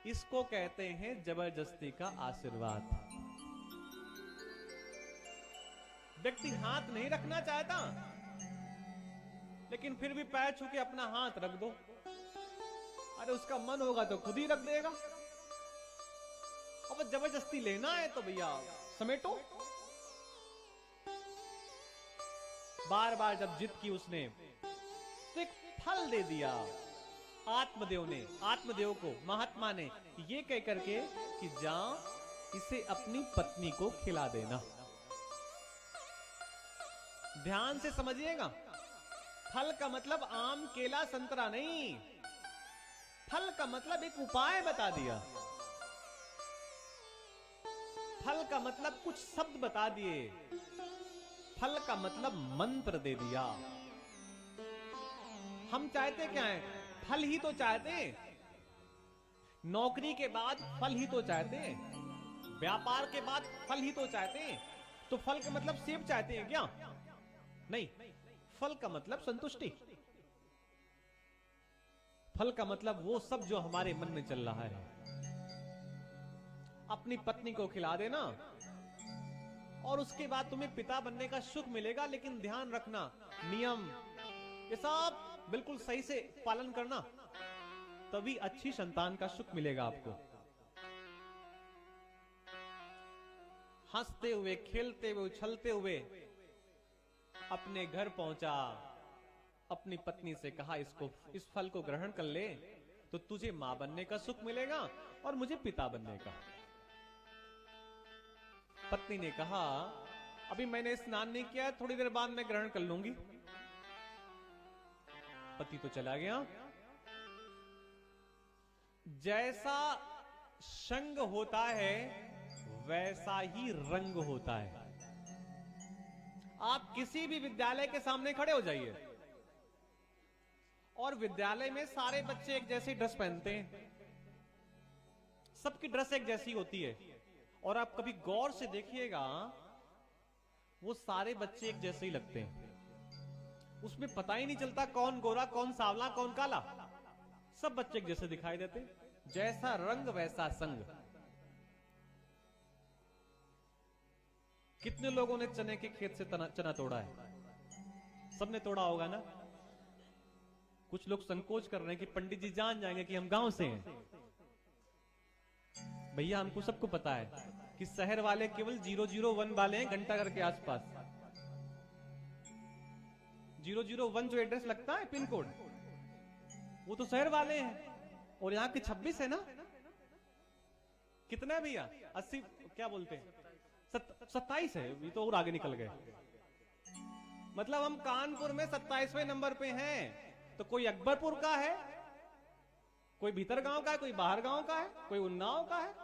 इसको कहते हैं जबरदस्ती का आशीर्वाद। व्यक्ति हाथ नहीं रखना चाहता, लेकिन फिर भी पैर छू के अपना हाथ रख दो। अरे उसका मन होगा तो खुद ही रख देगा। अब जबरदस्ती लेना है तो भैया समेटो। बार बार जब जिद की उसने तो एक फल दे दिया आत्मदेव ने, आत्मदेव को महात्मा ने, ये कह करके कि जा इसे अपनी पत्नी को खिला देना। ध्यान से समझिएगा, फल का मतलब आम केला संतरा नहीं। फल का मतलब एक उपाय बता दिया। फल का मतलब कुछ शब्द बता दिए। फल का मतलब मंत्र दे दिया। हम चाहते क्या है? फल ही तो चाहते हैं। नौकरी के बाद फल ही तो चाहते हैं। व्यापार के बाद फल ही तो चाहते हैं। तो फल का मतलब सेब चाहते हैं क्या? नहीं, फल का मतलब संतुष्टि। फल का मतलब वो सब जो हमारे मन में चल रहा है। अपनी पत्नी को खिला देना और उसके बाद तुम्हें पिता बनने का सुख मिलेगा। लेकिन ध्यान रखना, नियम ये सब बिल्कुल सही से पालन करना, तभी अच्छी संतान का सुख मिलेगा आपको। हंसते हुए, खेलते हुए, उछलते हुए अपने घर पहुंचा। अपनी पत्नी से कहा, इसको, इस फल को ग्रहण कर ले तो तुझे मां बनने का सुख मिलेगा और मुझे पिता बनने का। पत्नी ने कहा, अभी मैंने स्नान नहीं किया, थोड़ी देर बाद मैं ग्रहण कर लूंगी। पति तो चला गया। जैसा संग होता है वैसा ही रंग होता है। आप किसी भी विद्यालय के सामने खड़े हो जाइए और विद्यालय में सारे बच्चे एक जैसी ड्रेस पहनते हैं। सबकी ड्रेस एक जैसी होती है। और आप कभी गौर से देखिएगा, वो सारे बच्चे एक जैसे ही लगते हैं। उसमें पता ही नहीं चलता कौन गोरा, कौन सांवला, कौन काला। सब बच्चे एक जैसे दिखाई देते। जैसा रंग वैसा संग। कितने लोगों ने चने के खेत से चना तोड़ा है? सबने तोड़ा होगा ना। कुछ लोग संकोच कर रहे हैं कि पंडित जी जान जाएंगे कि हम गांव से हैं। भैया हमको सबको पता है कि शहर वाले केवल 001 वाले हैं, घंटा घर के आसपास। 001 जो एड्रेस लगता है पिन कोड, वो तो शहर वाले हैं। और यहां के 26 है ना। कितना है भैया? 80, क्या बोलते हैं, 27 है। ये तो और आगे निकल गए। मतलब हम कानपुर में 27वें नंबर पे हैं। तो कोई अकबरपुर का है, कोई भीतर गांव का है, कोई बाहर गांव का है, कोई उन्नाव का है,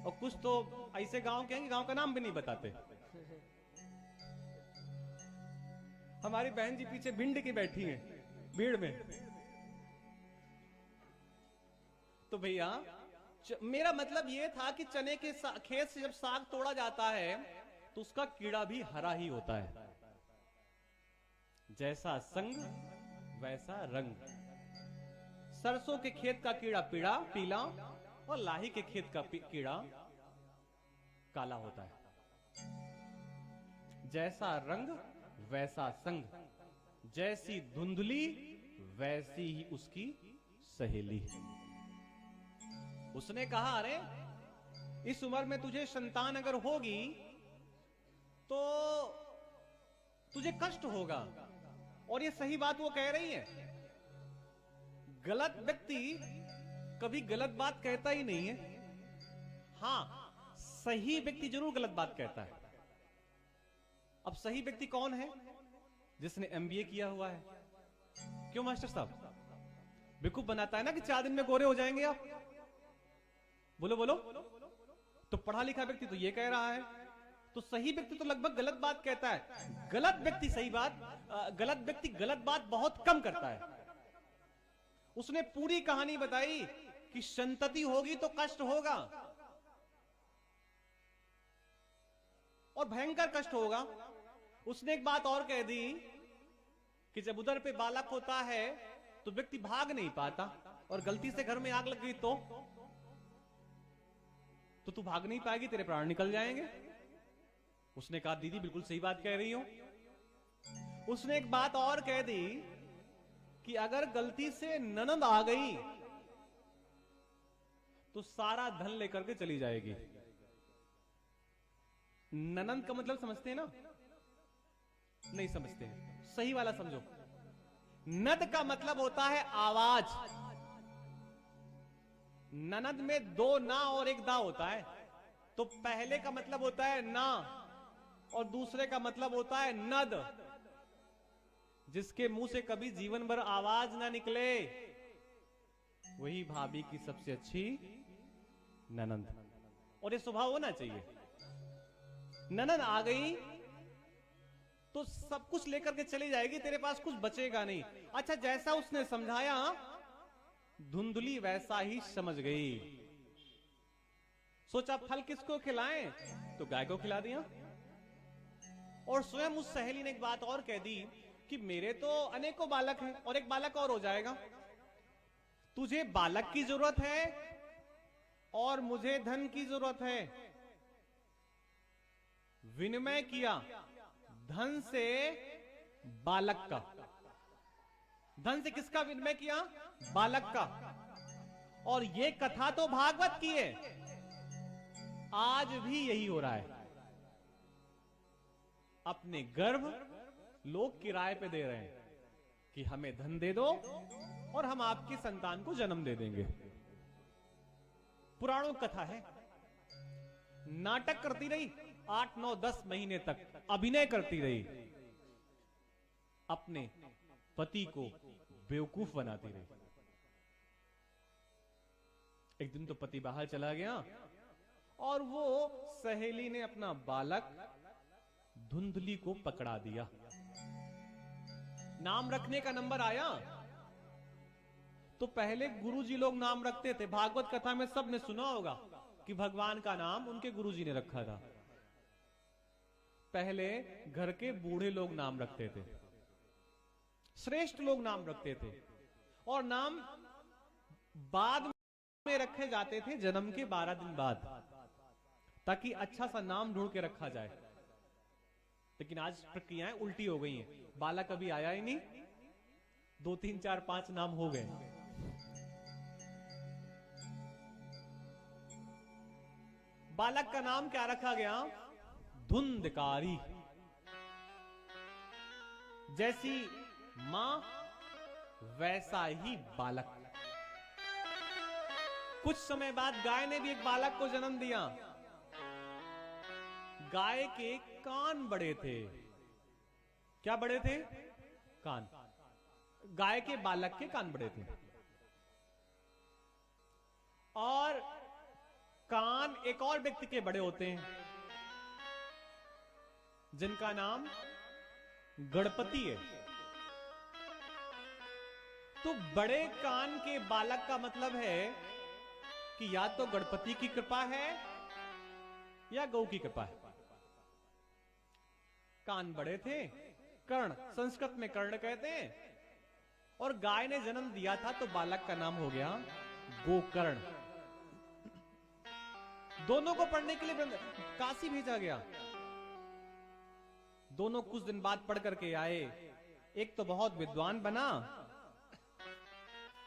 और कुछ तो ऐसे गांव के हैं कि गांव का नाम भी नहीं बताते। हमारी बहन जी पीछे भिंड की बैठी हैं, भीड़ में। तो भैया मेरा मतलब यह था कि चने के खेत से जब साग तोड़ा जाता है तो उसका कीड़ा भी हरा ही होता है। जैसा संग वैसा रंग। सरसों के खेत का कीड़ा पीला और लाही के खेत का कीड़ा काला होता है। जैसा रंग वैसा संग। जैसी धुंधली वैसी ही उसकी सहेली। उसने कहा, अरे इस उम्र में तुझे संतान अगर होगी तो तुझे कष्ट होगा। और ये सही बात वो कह रही है। गलत व्यक्ति कभी गलत बात कहता ही नहीं है। हां, सही व्यक्ति जरूर गलत बात कहता है। अब सही व्यक्ति कौन है? जिसने एमबीए किया हुआ है। क्यों मास्टर साहब? बेवकूफ बनाता है ना कि 4 दिन में गोरे हो जाएंगे आप। बोलो बोलो। तो पढ़ा लिखा व्यक्ति तो ये कह रहा है। तो सही व्यक्ति तो लगभग गलत बात कहता है। गलत व्यक्ति गलत व्यक्ति गलत बात बहुत कम करता है। उसने पूरी कहानी बताई कि संतति होगी तो कष्ट होगा और भयंकर कष्ट होगा। उसने एक बात और कह दी कि जब उदर पे बालक होता है तो व्यक्ति भाग नहीं पाता, और गलती से घर में आग लग गई तो तू भाग नहीं पाएगी, तेरे प्राण निकल जाएंगे। उसने कहा दीदी बिल्कुल सही बात कह रही हो। उसने एक बात और कह दी कि अगर गलती से ननद आ गई तो सारा धन लेकर के चली जाएगी। ननद का मतलब समझते हैं ना? नहीं समझते हैं, सही वाला समझो। नद का मतलब होता है आवाज। ननद में दो ना और एक दा होता है। तो पहले का मतलब होता है ना और दूसरे का मतलब होता है नद। जिसके मुंह से कभी जीवन भर आवाज ना निकले वही भाभी की सबसे अच्छी ननद। और ये स्वभाव होना चाहिए। ननद आ गई तो सब कुछ लेकर के चली जाएगी, तेरे पास कुछ बचेगा नहीं। अच्छा, जैसा उसने समझाया धुंधली वैसा ही समझ गई। सोचा फल किसको खिलाएं, तो गाय को खिला दिया। और स्वयं उस सहेली ने एक बात और कह दी कि मेरे तो अनेकों बालक हैं और एक बालक और हो जाएगा। तुझे बालक की जरूरत है और मुझे धन की जरूरत है। विनिमय किया धन से बालक का। धन से किसका विनिमय किया? बालक का। और ये कथा तो भागवत की है, आज भी यही हो रहा है। अपने गर्भ लोग किराए पे दे रहे हैं कि हमें धन दे दो और हम आपकी संतान को जन्म दे देंगे। पुराणों कथा है। नाटक करती रही 8, 9, 10 महीने तक अभिनय करती रही, अपने पति को बेवकूफ बनाती रही। एक दिन तो पति बाहर चला गया और वो सहेली ने अपना बालक धुंधली को पकड़ा दिया। नाम रखने का नंबर आया तो पहले गुरुजी लोग नाम रखते थे। भागवत कथा में सबने सुना होगा कि भगवान का नाम उनके गुरुजी ने रखा था। पहले घर के बूढ़े लोग नाम रखते थे, श्रेष्ठ लोग नाम रखते थे, और नाम बाद में रखे जाते थे जन्म के 12 दिन बाद, ताकि अच्छा सा नाम ढूंढ के रखा जाए। लेकिन आज प्रक्रियाएं उल्टी हो गई हैं। बालक अभी आया ही नहीं, 2, 3, 4, 5 नाम हो गए। बालक का नाम क्या रखा गया? धुंधकारी। जैसी मां वैसा ही बालक। कुछ समय बाद गाय ने भी एक बालक को जन्म दिया। गाय के कान बड़े थे। क्या बड़े थे? कान। गाय के बालक के कान बड़े थे। और कान एक और व्यक्ति के बड़े होते हैं जिनका नाम गणपति है। तो बड़े कान के बालक का मतलब है कि या तो गणपति की कृपा है या गौ की कृपा है। कान बड़े थे, कर्ण, संस्कृत में कर्ण कहते हैं, और गाय ने जन्म दिया था तो बालक का नाम हो गया गोकर्ण। दोनों को पढ़ने के लिए काशी भेजा गया। दोनों कुछ दिन बाद पढ़ करके आए। एक तो बहुत विद्वान बना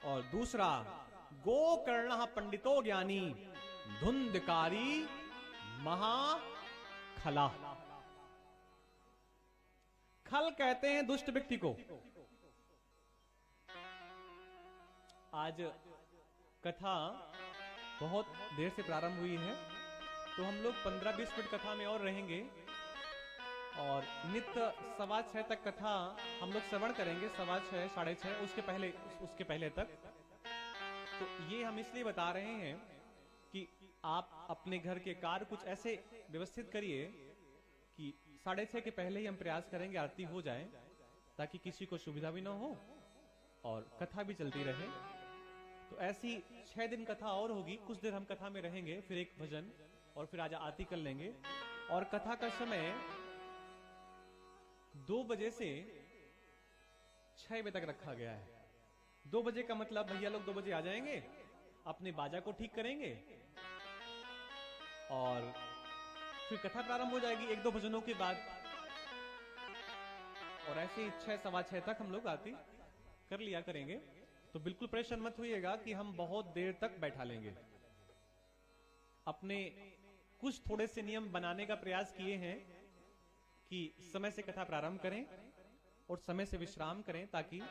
और दूसरा गोकर्ण पंडितो ज्ञानी धुंधकारी महाखला। खल कहते हैं दुष्ट व्यक्ति को। आज कथा बहुत देर से प्रारंभ हुई है, तो हम लोग 15-20 मिनट कथा में और रहेंगे और नित्य 6:15 तक कथा हम लोग श्रवण करेंगे। 6:15, 6:30 उसके पहले तक। तो ये हम इसलिए बता रहे हैं कि आप अपने घर के कार्य कुछ ऐसे व्यवस्थित करिए कि 6:30 के पहले ही हम प्रयास करेंगे आरती हो जाए, ताकि किसी को सुविधा भी ना हो और कथा भी चलती रहे। तो ऐसी 6 दिन कथा और होगी। कुछ देर हम कथा में रहेंगे, फिर एक भजन और फिर आज आरती कर लेंगे। और कथा का समय 2 बजे से 6 बजे तक रखा गया है। 2 बजे का मतलब भैया लोग 2 बजे आ जाएंगे, अपने बाजा को ठीक करेंगे और फिर कथा प्रारंभ हो जाएगी 1-2 भजनों के बाद। और ऐसे ही 6-6:15 तक हम लोग आरती कर लिया करेंगे। तो बिल्कुल परेशान मत होइएगा कि हम बहुत देर तक बैठा लेंगे। अपने कुछ थोड़े से नियम बनाने का प्रयास किए हैं कि समय से कथा प्रारंभ करें और समय से विश्राम करें, ताकि